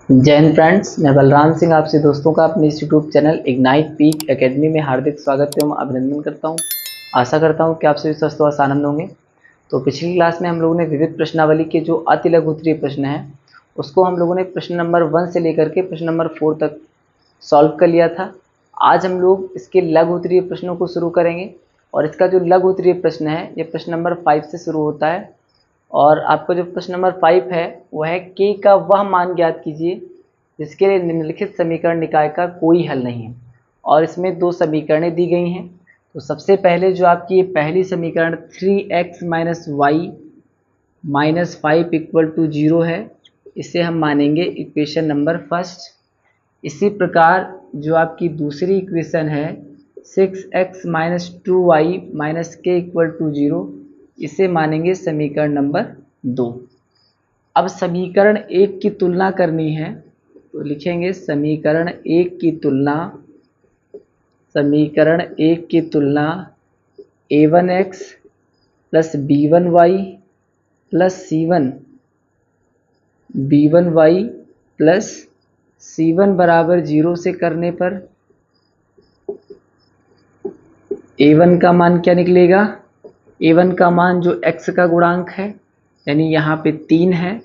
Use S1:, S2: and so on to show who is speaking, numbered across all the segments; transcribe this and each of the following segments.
S1: जय हिंद फ्रेंड्स, मैं बलराम सिंह आपसे दोस्तों का अपने इस YouTube channel ignite peak academy में हार्दिक स्वागत एवं अभिनंदन करता हूं। आशा करता हूं कि आप सभी स्वस्थ व आनंद होंगे। तो पिछली क्लास में हम लोगों ने विविध प्रश्नावली के जो अति लघु उत्तरीय प्रश्न हैं उसको हम लोगों ने प्रश्न नंबर 1 से लेकर के प्रश्न नंबर 4 तक सॉल्व कर लिया था। आज हम लोग इसके लघु उत्तरीय प्रश्नों को शुरू करेंगे और इसका जो लघु उत्तरीय प्रश्न है ये प्रश्न नंबर 5 से शुरू होता है। और आपका जो प्रश्न नंबर 5 है वह है के का वह मान ज्ञात कीजिए जिसके लिए निम्नलिखित समीकरण निकाय का कोई हल नहीं है। और इसमें दो समीकरणें दी गई हैं। तो सबसे पहले जो आपकी ये पहली समीकरण 3x - y - 5 = 0 है, इसे हम मानेंगे इक्वेशन नंबर फर्स्ट। इसी प्रकार जो आपकी दूसरी इक्वेशन है 6x - 2y - k = 0, इसे मानेंगे समीकरण नंबर 2। अब समीकरण 1 की तुलना करनी है तो लिखेंगे समीकरण 1 की तुलना a1x + b1y + c1b1y + c1 = 0 से करने पर a1 का मान क्या निकलेगा? a1 का मान जो x का गुणांक है यानी यहाँ पे 3 है।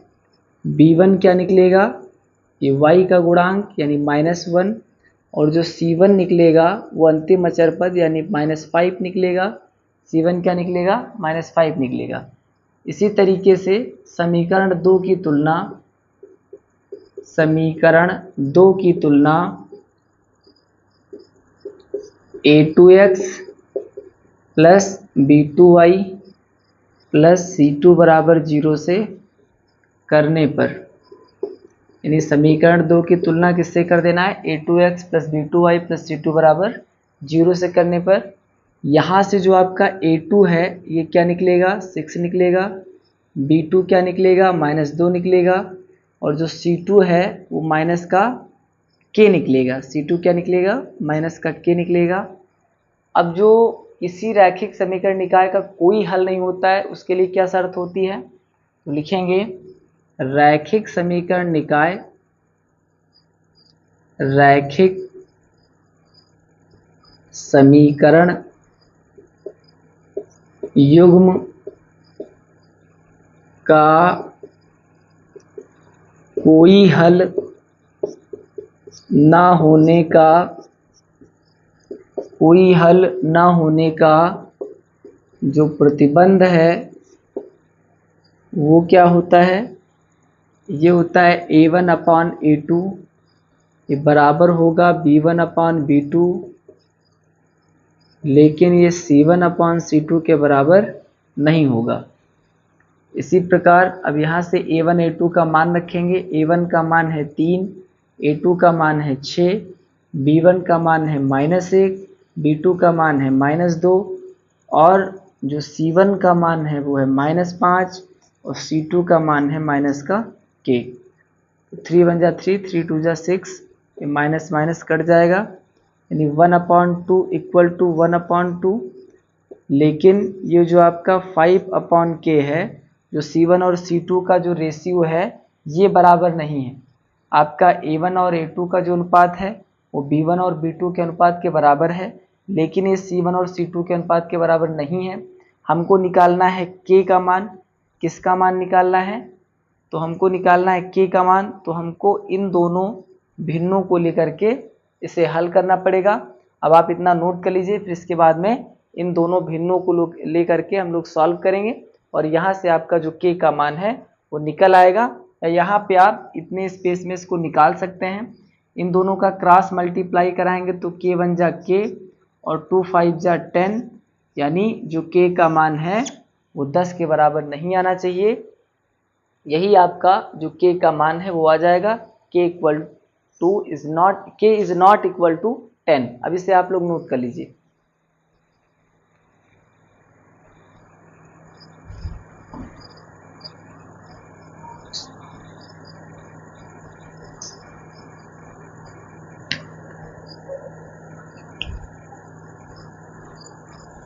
S1: b1 क्या निकलेगा? ये y का गुणांक यानी -1, और जो c1 निकलेगा वो अंतिम अचर पद यानी -5 निकलेगा। c1 क्या निकलेगा? -5 निकलेगा। इसी तरीके से समीकरण 2 की तुलना a2x + b2y + c2 = 0 से करने पर, यानी समीकरण 2 की तुलना किससे कर देना है? a2x + b2y + c2 = 0 से करने पर यहाँ से जो आपका a2 है ये क्या निकलेगा? 6 निकलेगा। b2 क्या निकलेगा? -2 निकलेगा। और जो c2 है वो माइनस का k निकलेगा। c2 क्या निकलेगा? -k निकलेगा। अब जो किसी रैखिक समीकरण निकाय का कोई हल नहीं होता है उसके लिए क्या शर्त होती है? तो लिखेंगे रैखिक समीकरण युग्म का कोई हल ना होने का जो प्रतिबंध है वो क्या होता है? ये होता है a1/a2, ये बराबर होगा b1/b2, लेकिन ये c1/c2 के बराबर नहीं होगा। इसी प्रकार अब यहाँ से a1 a2 का मान रखेंगे। a1 का मान है 3, a2 का मान है 6, b1 का मान है -1, b2 का मान है -2, और जो c1 का मान है वो है -5 और c2 का मान है -k। 3 × 1 = 3, 3 × 2 = 6, ये माइनस माइनस कट जाएगा यानी 1/2 = 1/2। लेकिन ये जो आपका 5/k है, जो c1 और c2 का जो रेशियो है ये बराबर नहीं है। आपका a1 और a2 का जो अनुपात है वो b1 और b2 के अनुपात के बराबर है, लेकिन ये c1 और c2 के अनुपात के बराबर नहीं है। हमको निकालना है k का मान। किसका मान निकालना है? तो हमको निकालना है k का मान। तो हमको इन दोनों भिन्नों को लेकर के इसे हल करना पड़ेगा। अब आप इतना नोट कर लीजिए, फिर इसके बाद में इन दोनों भिन्नों को लेकर के हम लोग सॉल्व करेंगे और यहाँ से आपका जो k का मान है वो निकल आएगा। यहाँ पे आप इतने स्पेस में इसको निकाल सकते हैं। इन दोनों का क्रॉस मल्टीप्लाई कराएंगे तो k1 = k और 2 5 = 10, यानी जो k का मान है वो 10 के बराबर नहीं आना चाहिए। यही आपका जो k का मान है वो आ जाएगा k is not equal to 10। अब इसे आप लोग नोट कर लीजिए।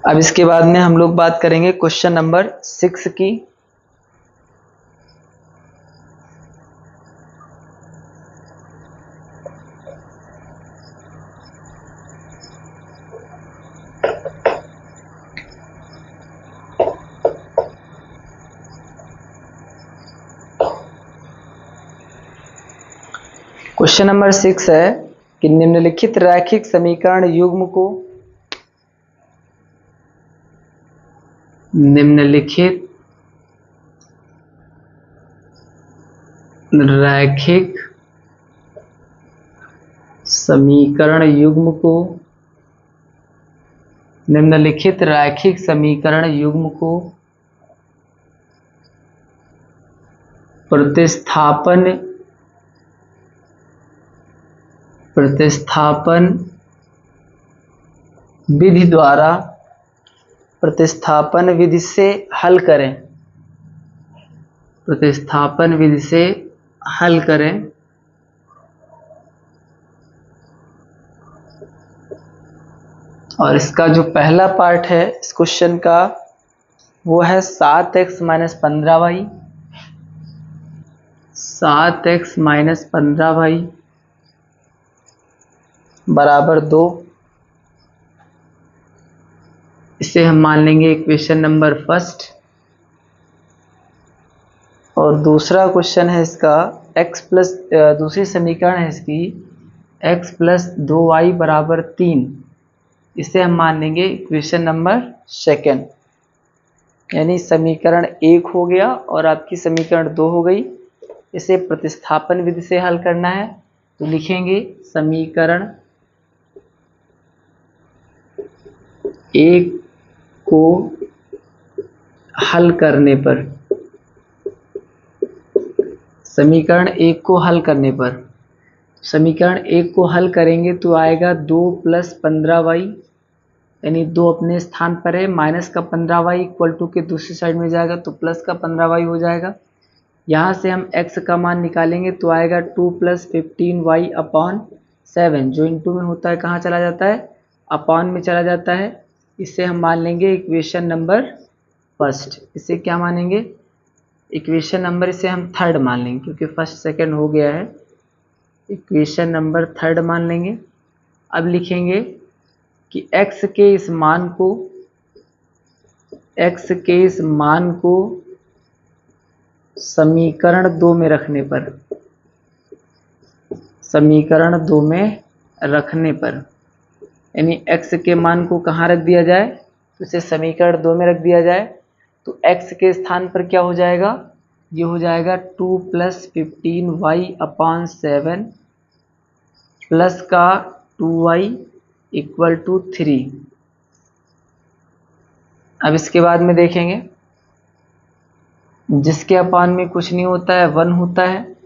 S1: अब इसके बाद में हम लोग बात करेंगे क्वेश्चन नंबर 6 की। क्वेश्चन नंबर 6 है कि निम्नलिखित रैखिक समीकरण युग्म को निम्नलिखित रैखिक समीकरण युग्म को निम्नलिखित रैखिक समीकरण युग्म को प्रतिस्थापन विधि द्वारा प्रतिस्थापन विधि से हल करें। प्रतिस्थापन विधि से हल करें। और इसका जो पहला पार्ट है इस क्वेश्चन का वो है 7x - 15y 7x - 15y बराबर 2। इसे हम मान लेंगे इक्वेशन नंबर फर्स्ट। और दूसरा क्वेश्चन है इसका दूसरी समीकरण है इसकी x + 2y बराबर 3। इसे हम मान लेंगे इक्वेशन नंबर सेकेंड। यानी समीकरण 1 हो गया और आपकी समीकरण 2 हो गई। इसे प्रतिस्थापन विधि से हल करना है तो लिखेंगे समीकरण 1 को हल करने पर समीकरण 1 को हल करने पर समीकरण 1 को हल करेंगे तो आएगा 2 + 15y यानी 2 अपने स्थान पर है, माइनस का 15y इक्वल टू के दूसरी साइड में जाएगा तो प्लस का 15y हो जाएगा। यहाँ से हम x का मान निकालेंगे तो आएगा 2 + 15y अपॉन 7 जो इनटू में होता है कहाँ चला जाता है, अपॉन में चला जाता है। इसे हम मान लेंगे इक्वेशन नंबर फर्स्ट। इसे क्या मानेंगे, इक्वेशन नंबर इसे हम थर्ड मान लेंगे क्योंकि फर्स्ट सेकंड हो गया है। इक्वेशन नंबर थर्ड मान लेंगे। अब लिखेंगे कि x के इस मान को समीकरण 2 में रखने पर यानी x के मान को कहाँ रख दिया जाए तो इसे समीकरण 2 में रख दिया जाए तो x के स्थान पर क्या हो जाएगा, ये हो जाएगा 2 + 15y अपॉन 7 प्लस का 2y इक्वल टू 3। अब इसके बाद में देखेंगे जिसके अपॉन में कुछ नहीं होता है 1 होता है।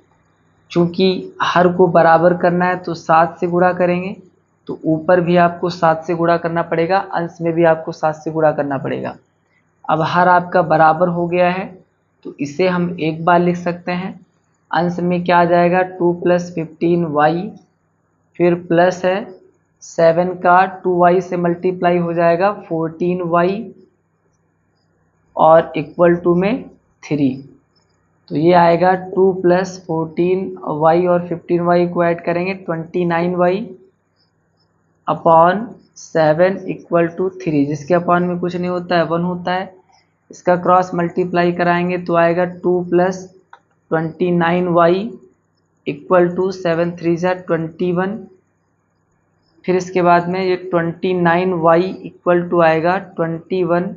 S1: चूंकि हर को बराबर करना है तो 7 से गुणा करेंगे तो ऊपर भी आपको 7 से गुणा करना पड़ेगा, अंश में भी आपको 7 से गुणा करना पड़ेगा। अब हर आपका बराबर हो गया है तो इसे हम एक बार लिख सकते हैं। अंश में क्या आ जाएगा 2 + 15y फिर प्लस है 7 का 2y से मल्टीप्लाई हो जाएगा 14y और इक्वल टू में 3। तो ये आएगा 2 + 14y और 15y को ऐड करेंगे 29y अपॉन 7 इक्वल टू 3 जिसके अपॉन में कुछ नहीं होता है 1 होता है। इसका क्रॉस मल्टीप्लाई कराएंगे तो आएगा 2 + 29y इक्वल टू 7 3 = 21। फिर इसके बाद में ये 29y इक्वल टू आएगा 21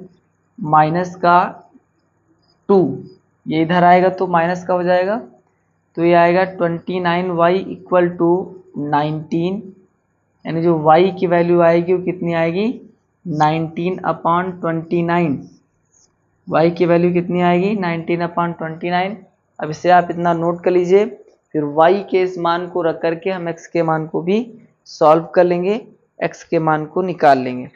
S1: माइनस का 2, ये इधर आएगा तो माइनस का हो जाएगा तो ये आएगा 29y इक्वल टू 19 यानी जो y की वैल्यू आएगी वो कितनी आएगी 19/29। y की वैल्यू कितनी आएगी 19/29। अब इसे आप इतना नोट कर लीजिए। फिर y के इस मान को रख करके हम x के मान को भी सॉल्व कर लेंगे, x के मान को निकाल लेंगे।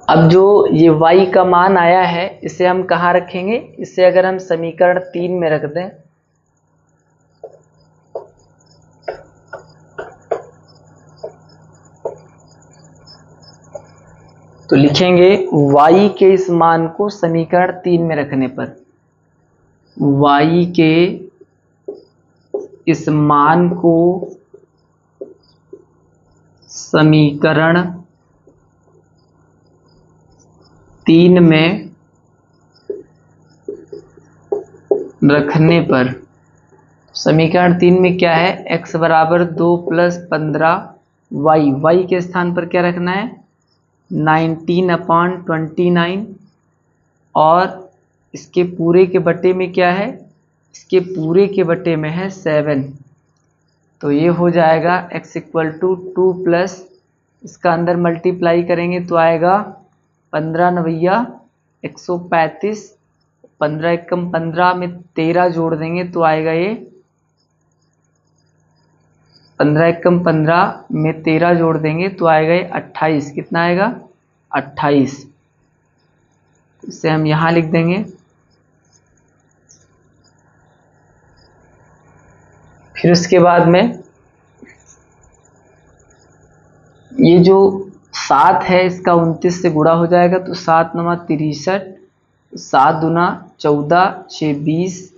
S1: अब जो ये y का मान आया है इसे हम कहाँ रखेंगे, इसे अगर हम समीकरण 3 में रख दें तो लिखेंगे y के इस मान को समीकरण 3 में रखने पर, y के इस मान को समीकरण 3 में रखने पर, समीकरण 3 में क्या है, x बराबर 2 + 15y, y के स्थान पर क्या रखना है 19/29, और इसके पूरे के बटे में क्या है, इसके पूरे के बटे में है 7। तो ये हो जाएगा x = 2 प्लस इसका अंदर मल्टीप्लाई करेंगे तो आएगा 15 9 135, 15 एकम 15 में 13 जोड़ देंगे तो आएगा ये 15 एकम 15 में 13 जोड़ देंगे तो आएगा ये 28। कितना आएगा 28। इसे हम यहाँ लिख देंगे। फिर उसके बाद में ये जो 7 है इसका 29 से गुणा हो जाएगा तो 7 9 63, 7 दूना 14, 6 20,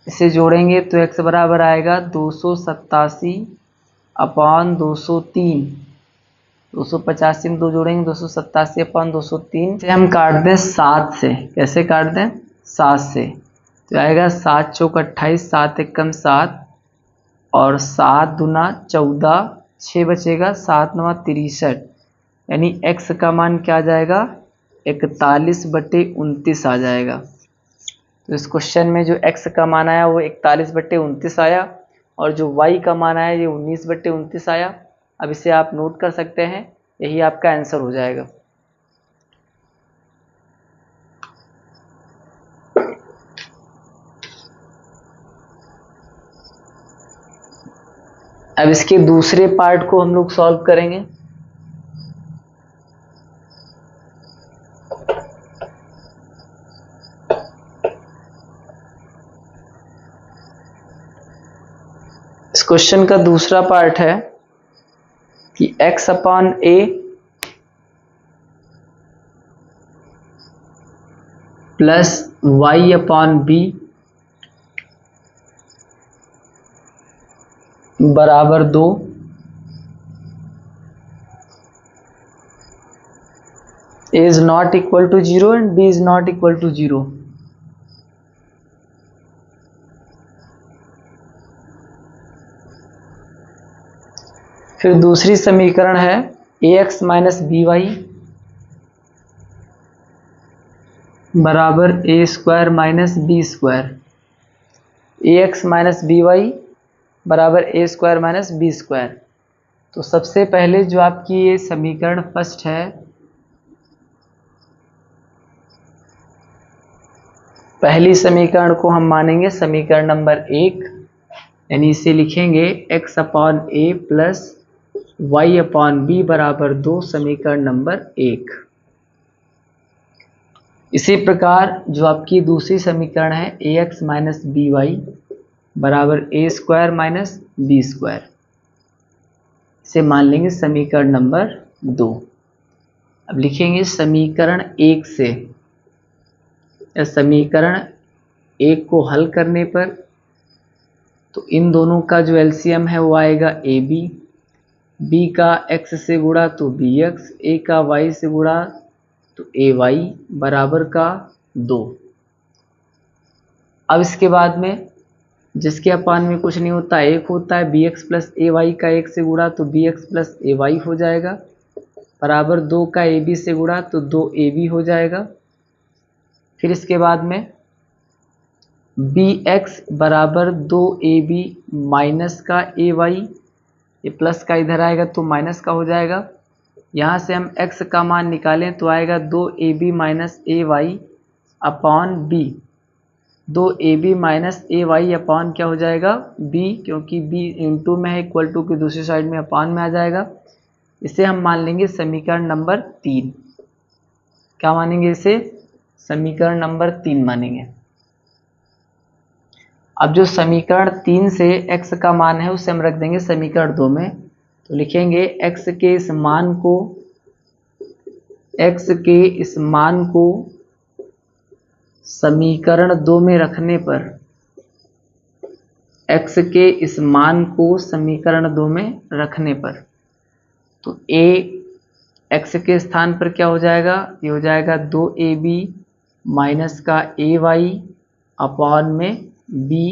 S1: इसे जोड़ेंगे तो x बराबर आएगा 287/203। 285 में 2 जोड़ेंगे 287/203 से हम काट दें 7 से। कैसे काट दें 7 से, तो आएगा 7 चौक 28, 7 एकम 7, और 7 दूना 14, 6 बचेगा, 7 9 63, यानी x का मान क्या आ जाएगा 41/29 आ जाएगा। तो इस क्वेश्चन में जो x का मान आया वो 41/29 आया, और जो y का मान आया ये 19/29 आया। अब इसे आप नोट कर सकते हैं, यही आपका आंसर हो जाएगा। अब इसके दूसरे पार्ट को हम लोग सॉल्व करेंगे। इस क्वेश्चन का दूसरा पार्ट है कि x/a प्लस y/b बराबर 2, a is not equal to 0 and b is not equal to 0। फिर दूसरी समीकरण है ax - by बराबर a² - b²। ax - by बराबर a² - b²। तो सबसे पहले जो आपकी ये समीकरण फर्स्ट है, पहली समीकरण को हम मानेंगे समीकरण नंबर 1, यानी इसे लिखेंगे x/a प्लस y/b बराबर 2, समीकरण नंबर 1। इसी प्रकार जो आपकी दूसरी समीकरण है ax - by बराबर a² - b², इसे मान लेंगे समीकरण नंबर 2। अब लिखेंगे समीकरण 1 से, या समीकरण 1 को हल करने पर तो इन दोनों का जो एलसीएम है वो आएगा ab, b का x से गुणा तो bx, a का y से गुणा तो ay बराबर का 2। अब इसके बाद में जिसके अपान में कुछ नहीं होता 1 होता है, bx प्लस ay का 1 से गुणा तो bx प्लस ay हो जाएगा, बराबर 2 का ab से गुणा तो 2ab हो जाएगा। फिर इसके बाद में bx बराबर 2ab माइनस का ay, ये प्लस का इधर आएगा तो माइनस का हो जाएगा। यहाँ से हम x का मान निकालें तो आएगा 2ab minus ay upon b, 2ab minus ay upon क्या हो जाएगा b, क्योंकि b इंटू में है, इक्वल टू की दूसरी साइड में अपॉन में आ जाएगा। इसे हम मान लेंगे समीकरण नंबर 3। क्या मानेंगे इसे, समीकरण नंबर 3 मानेंगे। अब जो समीकरण 3 से x का मान है उसे हम रख देंगे समीकरण 2 में, तो लिखेंगे x के इस मान को x के इस मान को समीकरण 2 में रखने पर, x के इस मान को समीकरण 2 में रखने पर, तो a x के स्थान पर क्या हो जाएगा, ये हो जाएगा 2ab माइनस का ay अपॉन में b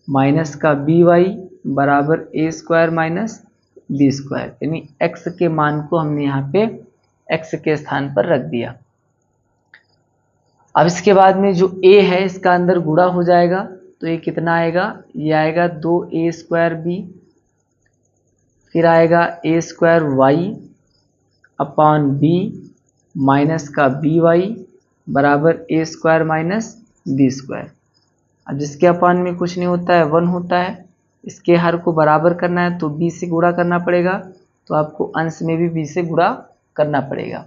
S1: माइनस का by बराबर a square minus b square, यानी x के मान को हमने यहाँ पे x के स्थान पर रख दिया। अब इसके बाद में जो a है इसका अंदर गुणा हो जाएगा, तो ये कितना आएगा, ये आएगा 2a स्क्वायर b, फिर आएगा a square y upon b minus का by बराबर a square minus b square. अब जिसके अपान में कुछ नहीं होता है 1 होता है, इसके हर को बराबर करना है तो b से गुणा करना पड़ेगा, तो आपको अंश में भी b से गुणा करना पड़ेगा।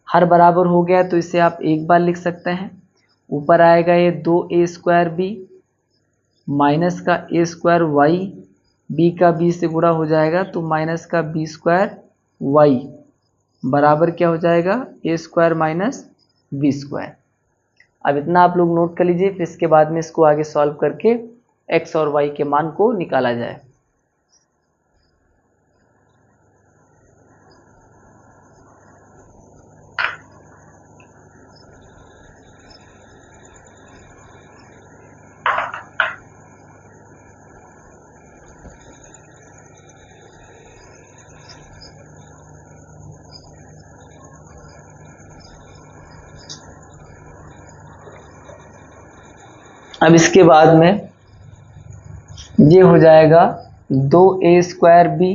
S1: हर बराबर हो गया तो इसे आप एक बार लिख सकते हैं। ऊपर आएगा ये 2a स्क्वायर b माइनस का a स्क्वायर y, b का b से गुणा हो जाएगा तो माइनस का b स्क्वायर y बराबर क्या हो जाएगा, a square minus b square. अब इतना आप लोग नोट कर लीजिए, फिर इसके बाद में इसको आगे सॉल्व करके x और y के मान को निकाला जाए। अब इसके बाद में ये हो जाएगा 2a स्क्वायर b,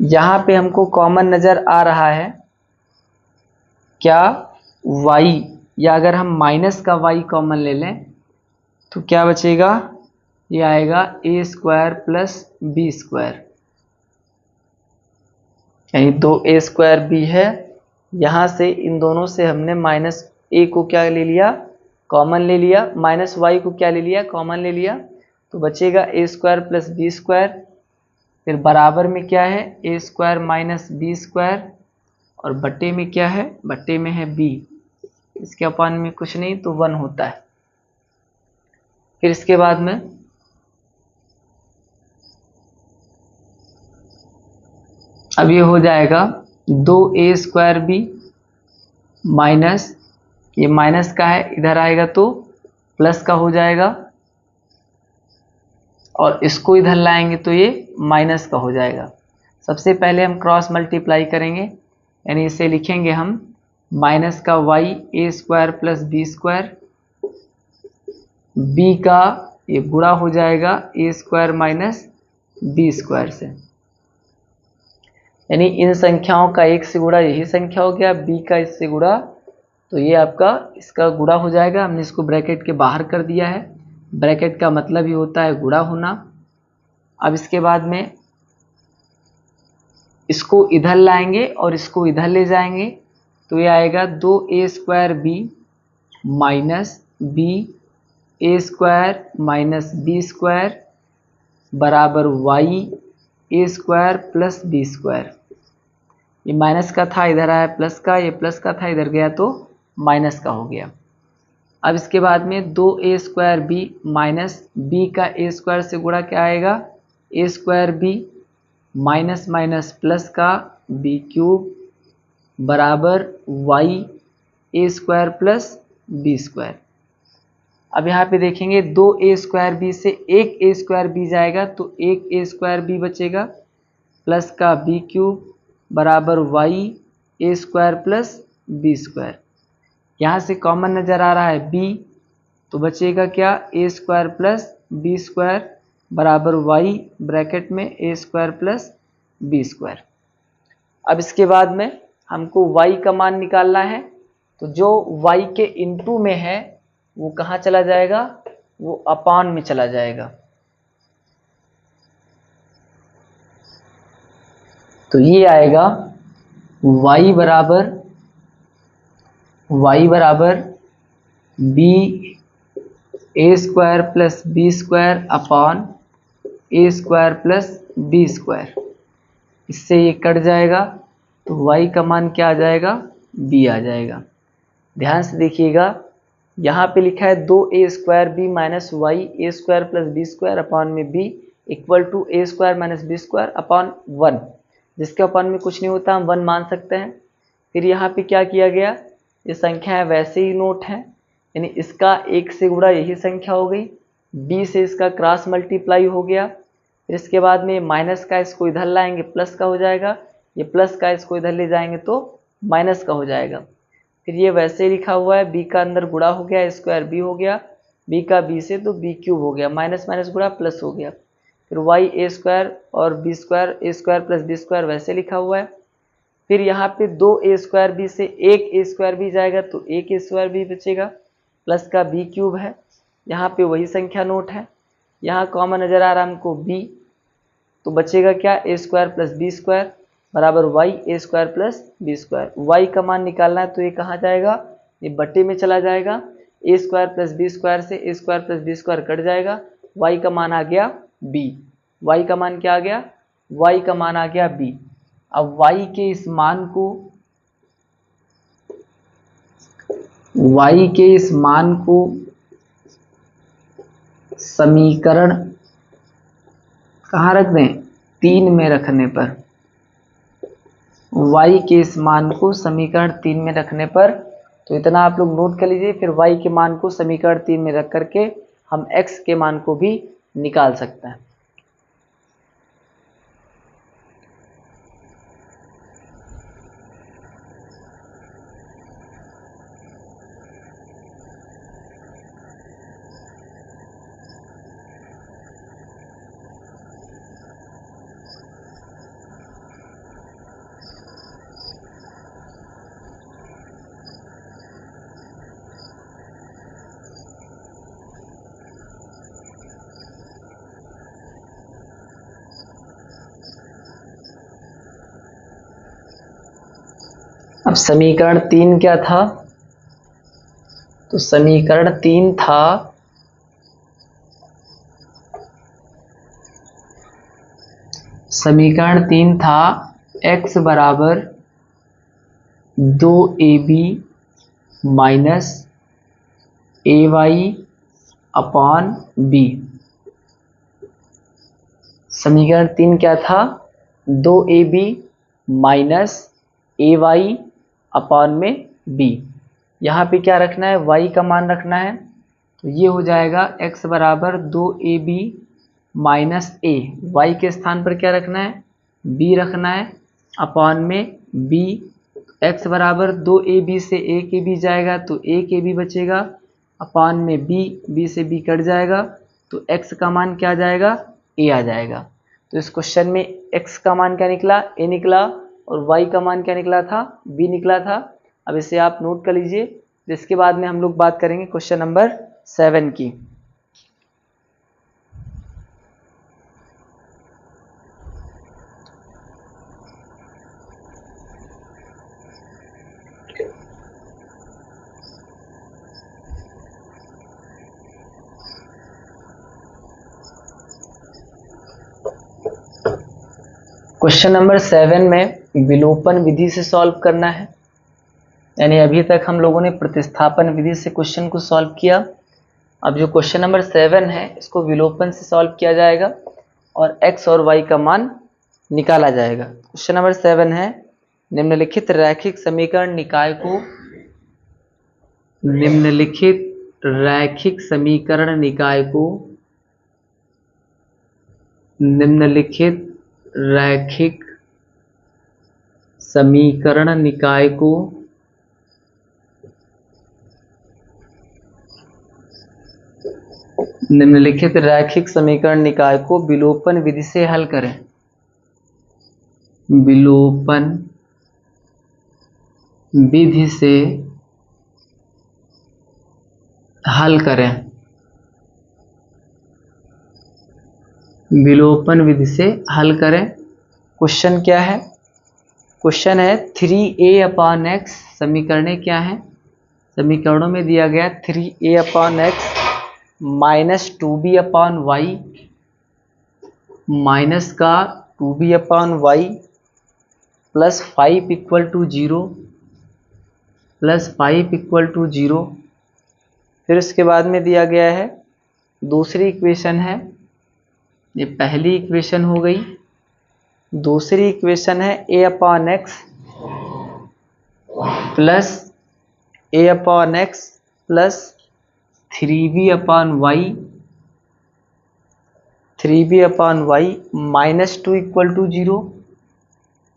S1: यहाँ पे हमको कॉमन नज़र आ रहा है क्या, y, या अगर हम माइनस का y कॉमन ले लें तो क्या बचेगा, ये आएगा a square plus b square, यानी 2a स्क्वायर b है, यहाँ से इन दोनों से हमने माइनस a को क्या ले लिया, कॉमन ले लिया, माइनस y को क्या ले लिया, कॉमन ले लिया, तो बचेगा a square plus b square, फिर बराबर में क्या है a square minus b square, और बट्टे में क्या है, बट्टे में है b, इसके अपान में कुछ नहीं तो 1 होता है। फिर इसके बाद में अब ये हो जाएगा 2a स्क्वायर b माइनस, ये माइनस का है इधर आएगा तो प्लस का हो जाएगा, और इसको इधर लाएंगे तो ये माइनस का हो जाएगा। सबसे पहले हम क्रॉस मल्टीप्लाई करेंगे, यानी इसे लिखेंगे हम माइनस का y a square plus b square, b का ये गुणा हो जाएगा a square minus b square से, यानी इन संख्याओं का एक से गुणा यही संख्या हो गया, b का इससे गुणा तो ये आपका इसका गुणा हो जाएगा। हमने इसको ब्रैकेट के बाहर कर दिया है, ब्रैकेट का मतलब ही होता है गुणा होना। अब इसके बाद में इसको इधर लाएंगे और इसको इधर ले जाएंगे तो ये आएगा 2a square b minus b a square minus b square बराबर y a square plus b square. ये माइनस का था इधर आया प्लस का, ये प्लस का था इधर गया तो माइनस का हो गया। अब इसके बाद में 2a square b minus b का a स्क्वायर से गुणा क्या आएगा, a square b minus minus plus का b क्यूब बराबर y a square plus b square. अब यहाँ पे देखेंगे 2a स्क्वायर b से एक a स्क्वायर b जाएगा तो एक a स्क्वायर b बचेगा प्लस का b क्यूब बराबर y a square plus b square. यहाँ से कॉमन नज़र आ रहा है b, तो बचेगा क्या, a square plus b square बराबर y ब्रैकेट में a square plus b square. अब इसके बाद में हमको y का मान निकालना है, तो जो y के इनटू में है वो कहाँ चला जाएगा, वो अपान में चला जाएगा। तो ये आएगा y बराबर b a square plus b square upon a square plus b square. इससे ये कट जाएगा तो y का मान क्या आ जाएगा, b आ जाएगा। ध्यान से देखिएगा, यहाँ पे लिखा है 2a² b minus y a² plus b² upon में b equal to a² minus b² upon 1, जिसके अपॉन में कुछ नहीं होता, हम 1 मान सकते हैं। फिर यहाँ पे क्या किया गया, ये संख्या है वैसे ही नोट है, यानी इसका 1 से गुणा यही संख्या हो गई, b से इसका क्रॉस मल्टीप्लाई हो गया। फिर इसके बाद में माइनस का इसको इधर लाएंगे प्लस का हो जाएगा, ये प्लस का इसको इधर ले जाएंगे तो माइनस का हो जाएगा। फिर ये वैसे ही लिखा हुआ है, b का अंदर गुणा हो गया, स्क्वायर b हो गया, b का b से तो b क्यूब हो गया, माइनस माइनस गुणा प्लस हो गया। फिर y a² और a² प्लस b² वैसे लिखा हुआ है। फिर यहाँ पे 2a² b से 1a² b जाएगा तो 1a² b बचेगा, प्लस का b क्यूब है, यहाँ पे वही संख्या नोट है, यहाँ कॉमन नजर आ रहा है हमको b, तो बचेगा क्या, a² प्लस b² बराबर y a² plus b²। y का मान निकालना है तो ये कहाँ जाएगा, ये बटे में चला जाएगा, a² प्लस b² से a² प्लस b² कट जाएगा, y का मान आ गया b। y का मान क्या आ गया, y का मान आ गया b। अब y के इस मान को समीकरण कहाँ रख दें, 3 में रखने पर, y के इस मान को समीकरण 3 में रखने पर, तो इतना आप लोग नोट कर लीजिए। फिर y के मान को समीकरण 3 में रख करके हम x के मान को भी निकाल सकते हैं। अब समीकरण 3 क्या था, तो समीकरण 3 था x बराबर 2ab minus ay upon b। समीकरण 3 क्या था, 2ab माइनस ay अपॉन में b। यहाँ पे क्या रखना है, y का मान रखना है, तो ये हो जाएगा x बराबर 2ab माइनस a, y के स्थान पर क्या रखना है, b रखना है, अपॉन में b। x बराबर 2ab से a जाएगा तो a बचेगा, अपॉन में b से b कट जाएगा, तो x का मान क्या आ जाएगा, a आ जाएगा। तो इस क्वेश्चन में x का मान क्या निकला, a निकला, और y का मान क्या निकला था, b निकला था। अब इसे आप नोट कर लीजिए, इसके बाद में हम लोग बात करेंगे क्वेश्चन नंबर 7 की। क्वेश्चन नंबर 7 में विलोपन विधि से सॉल्व करना है, यानी अभी तक हम लोगों ने प्रतिस्थापन विधि से क्वेश्चन को सॉल्व किया। अब जो क्वेश्चन नंबर 7 है इसको विलोपन से सॉल्व किया जाएगा और x और y का मान निकाला जाएगा। क्वेश्चन नंबर 7 है, निम्नलिखित रैखिक समीकरण निकाय को निम्नलिखित रैखिक समीकरण निकाय को विलोपन विधि से हल करें। विलोपन विधि से हल करें। विलोपन विधि से हल करें। क्वेश्चन क्या है, क्वेश्चन है 3a/x। समीकरण क्या है, समीकरणों में दिया गया 3a/x माइनस 2b/y माइनस का 2b/y plus 5 equal to 0, plus 5 equal to 0। फिर उसके बाद में दिया गया है दूसरी इक्वेशन है, ये पहली इक्वेशन हो गई। दूसरी इक्वेशन है a upon x plus a upon x plus 3b upon y, 3b upon y minus 2 equal to 0,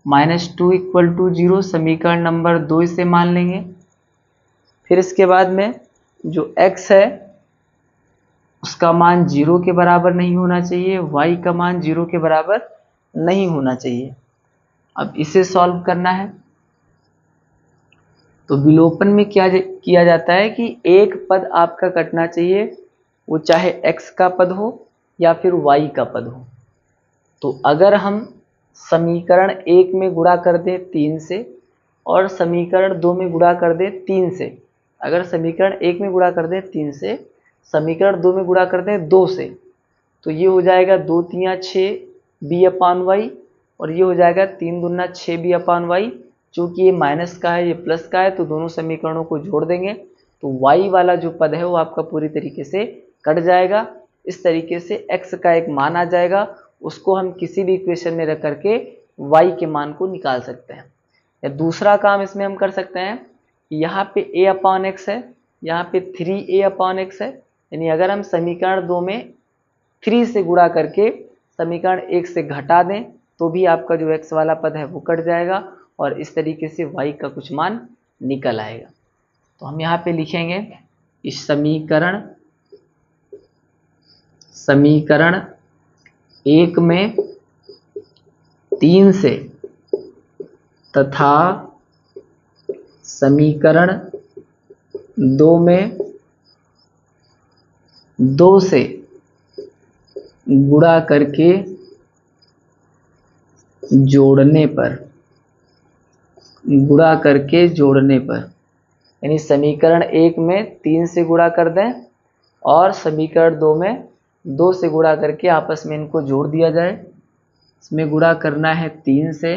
S1: minus 2 equal to 0 समीकरण नंबर 2 इसे मान लेंगे। फिर इसके बाद में जो x है उसका मान 0 के बराबर नहीं होना चाहिए, y का मान 0 के बराबर नहीं होना चाहिए। अब इसे सॉल्व करना है तो विलोपन में क्या किया जाता है कि एक पद आपका कटना चाहिए, वो चाहे x का पद हो या फिर y का पद हो। तो अगर हम समीकरण 1 में गुणा कर दें 3 से और समीकरण 2 में गुणा कर दें 3 से, अगर समीकरण 1 में गुणा कर दें 3 से, समीकरण 2 में गुणा कर दें 2 से, तो ये हो जाएगा 2 3 6 b अपान वाई, और ये हो जाएगा 3 दूना 6 b अपान वाई। चूँकि ये माइनस का है ये प्लस का है तो दोनों समीकरणों को जोड़ देंगे तो y वाला जो पद है वो आपका पूरी तरीके से कट जाएगा। इस तरीके से x का एक मान आ जाएगा, उसको हम किसी भी इक्वेशन में रख करके y के मान को निकाल सकते हैं। या दूसरा काम इसमें हम कर सकते हैं, यहाँ पे a अपान एक्स है, यहाँ पे 3a अपान एक्स है, यानी अगर हम समीकरण 2 में 3 से गुणा करके समीकरण 1 से घटा दें तो भी आपका जो x वाला पद है वो कट जाएगा और इस तरीके से y का कुछ मान निकल आएगा। तो हम यहाँ पे लिखेंगे इस समीकरण 1 में 3 से तथा समीकरण 2 में 2 से गुणा करके जोड़ने पर, यानी समीकरण 1 में 3 से गुणा कर दें और समीकरण 2 में 2 से गुणा करके आपस में इनको जोड़ दिया जाए। इसमें गुणा करना है 3 से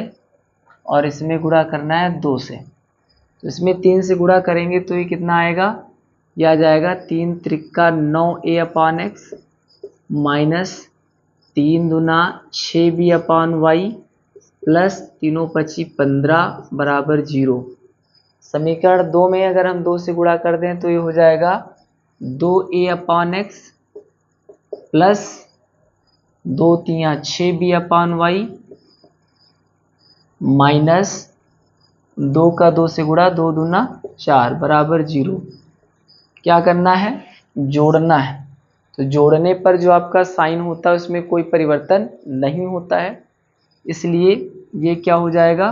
S1: और इसमें गुणा करना है 2 से। तो इसमें 3 से गुणा करेंगे तो ये कितना आएगा, यह आ जाएगा 3 त्रिका 9a अपान एक्स माइनस 3 दूना 6b अपान वाई प्लस 3 पची 15 बराबर 0। समीकरण 2 में अगर हम 2 से गुणा कर दें तो ये हो जाएगा 2a अपान x plus 2 3 6b upon y minus 2 का 2 से गुणा 2 दूना 4 बराबर 0। क्या करना है, जोड़ना है। तो जोड़ने पर जो आपका साइन होता है उसमें कोई परिवर्तन नहीं होता है, इसलिए ये क्या हो जाएगा,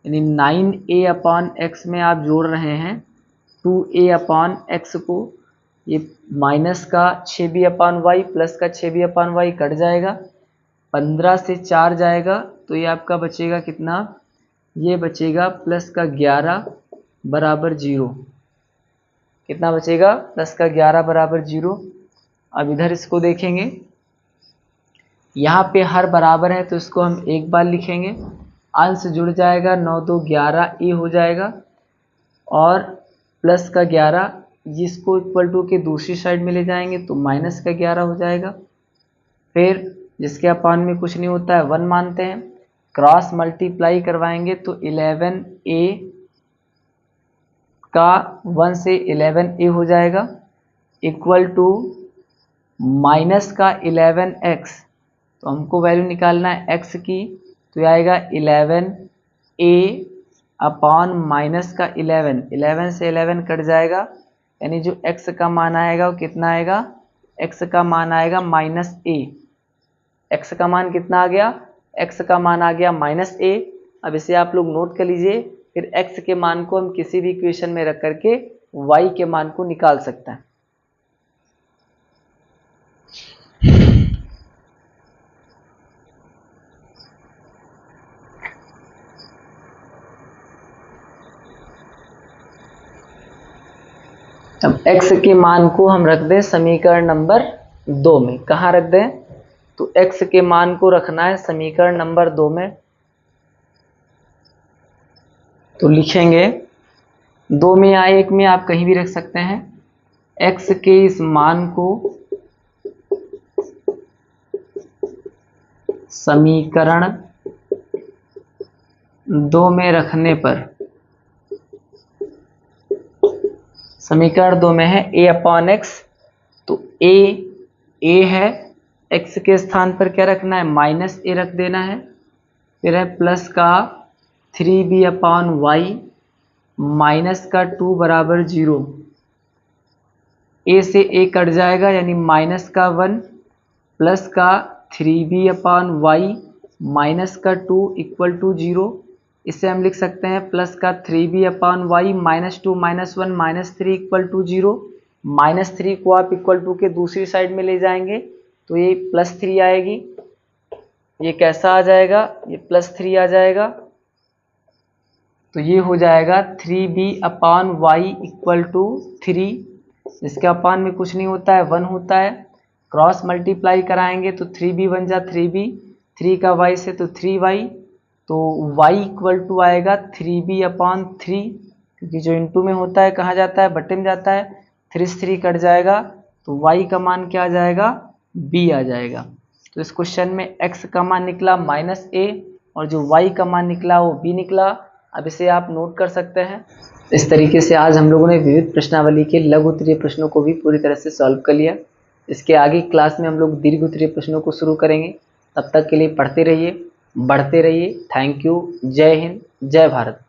S1: यानी 9a अपान एक्स में आप जोड़ रहे हैं 2a अपान एक्स को, ये माइनस का 6b अपान वाई प्लस का 6b अपान वाई कट जाएगा, 15 से 4 जाएगा तो ये आपका बचेगा कितना, ये बचेगा प्लस का 11 बराबर 0। कितना बचेगा, प्लस का 11 बराबर 0। अब इधर इसको देखेंगे, यहाँ पे हर बराबर है तो इसको हम एक बार लिखेंगे, अंश जुड़ जाएगा 9 2 11 ए हो जाएगा और प्लस का 11 जिसको इक्वल टू के दूसरी साइड में ले जाएंगे तो माइनस का 11 हो जाएगा। फिर जिसके अपान में कुछ नहीं होता है 1 मानते हैं, क्रॉस मल्टीप्लाई करवाएंगे तो 11a का 1 से 11a हो जाएगा इक्वल टू माइनस का 11x, तो हमको वैल्यू निकालना है x की, तो आएगा 11a अपॉन माइनस का 11 से 11 कट जाएगा, यानी जो x का मान आएगा वो कितना आएगा, x का मान आएगा माइनस a। x का मान कितना आ गया, x का मान आ गया माइनस a। अब इसे आप लोग नोट कर लीजिए, फिर x के मान को हम किसी भी इक्वेशन में रख करके y के मान को निकाल सकते हैं। अब x के मान को हम रख दें समीकरण नंबर 2 में, कहाँ रख दें, तो x के मान को रखना है समीकरण नंबर 2 में। तो लिखेंगे 2 में या 1 में आप कहीं भी रख सकते हैं। x के इस मान को समीकरण 2 में रखने पर, समीकरण 2 में है a/x, तो a है, x के स्थान पर क्या रखना है, -a रख देना है। फिर है प्लस का 3b/y माइनस का 2 बराबर 0। a से a कट जाएगा यानी माइनस का 1 प्लस का 3b/y माइनस का 2 इक्वल टू 0। इसे हम लिख सकते हैं प्लस का 3b/y minus 2 minus 1 minus 3 equal to 0। -3 को आप इक्वल टू के दूसरी साइड में ले जाएंगे तो ये +3 आएगी। ये कैसा आ जाएगा, ये +3 आ जाएगा। तो ये हो जाएगा 3b/y इक्वल टू 3। इसके अपान में कुछ नहीं होता है, 1 होता है। क्रॉस मल्टीप्लाई कराएंगे तो 3b बन जा 3b, 3 का y से तो 3y, तो y इक्वल टू आएगा 3b/3, क्योंकि जो इनटू में होता है कहाँ जाता है, बटे में जाता है। 3 से 3 कट जाएगा तो y का मान क्या आ जाएगा, b आ जाएगा। तो इस क्वेश्चन में x का मान निकला -a और जो y का मान निकला वो b निकला। अब इसे आप नोट कर सकते हैं। इस तरीके से आज हम लोगों ने विविध प्रश्नावली के लघु उत्तरीय प्रश्नों को भी पूरी तरह से सॉल्व कर लिया। इसके आगे क्लास में हम लोग दीर्घ उत्तरीय प्रश्नों को शुरू करेंगे। तब तक के लिए पढ़ते रहिए, बढ़ते रहिए। Thank you. जय हिंद, जय भारत।